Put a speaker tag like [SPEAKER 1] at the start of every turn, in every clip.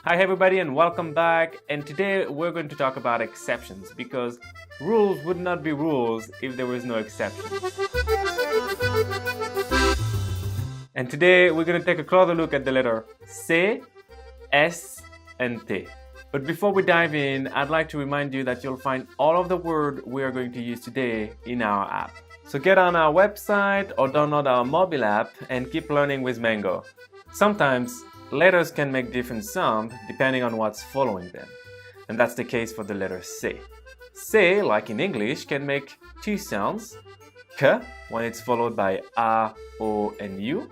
[SPEAKER 1] Hi everybody and welcome back, and today we're going to talk about exceptions because rules would not be rules if there was no exceptions. And today we're going to take a closer look at the letter C, S, and T. But before we dive in, I'd like to remind you that you'll find all of the words we are going to use today in our app. So get on our website or download our mobile app and keep learning with Mango. Sometimes letters can make different sounds depending on what's following them. And that's the case for the letter C. C, like in English, can make two sounds. K, when it's followed by A, O, and U.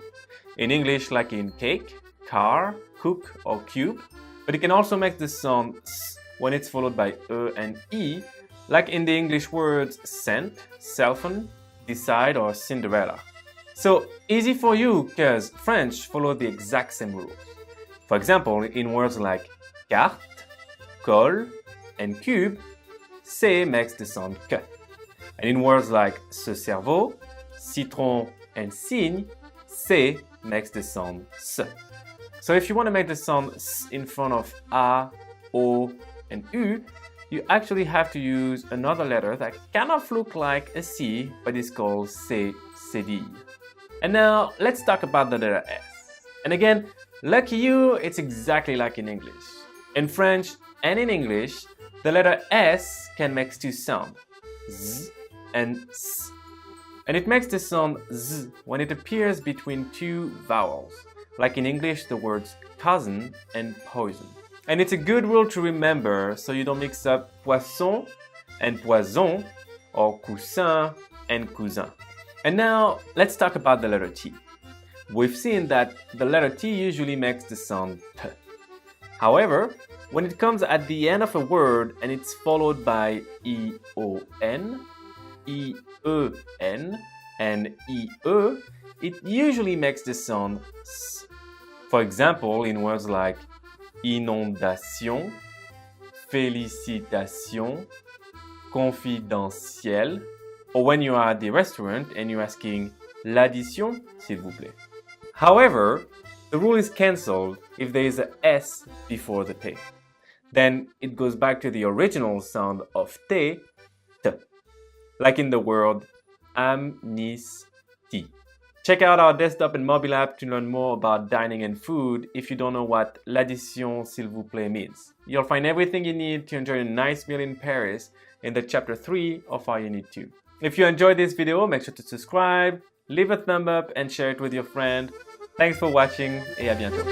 [SPEAKER 1] In English, like in cake, car, cook, or cube. But it can also make the sound S when it's followed by E and E, like in the English words scent, cell phone, decide, or Cinderella. So easy for you because French follow the exact same rules. For example, in words like carte, colle, and cube, C makes the sound K. And in words like ce cerveau, citron, and cygne, C makes the sound S. So if you want to make the sound S in front of A, O, and U, you actually have to use another letter that kind of looks like a C, but is called C, cédille. And now let's talk about the letter S. And again, lucky you, it's exactly like in English. In French and in English, the letter S can make two sounds, Z and S. And it makes the sound Z when it appears between two vowels, like in English the words cousin and poison. And it's a good rule to remember so you don't mix up poisson and poison or coussin and cousin. And now let's talk about the letter T. We've seen that the letter T usually makes the sound T. However, when it comes at the end of a word and it's followed by E-O-N, E-E-N, and E-E, it usually makes the sound S. For example, in words like inondation, félicitation, confidentiel, or when you are at the restaurant and you're asking l'addition, s'il vous plaît. However, the rule is cancelled if there is a S before the T. Then it goes back to the original sound of T, T, like in the word amnistie. Check out our desktop and mobile app to learn more about dining and food if you don't know what l'addition s'il vous plaît means. You'll find everything you need to enjoy a nice meal in Paris in the chapter 3 of our unit 2. If you enjoyed this video, make sure to subscribe, leave a thumb up and share it with your friend. Thanks for watching et à bientôt.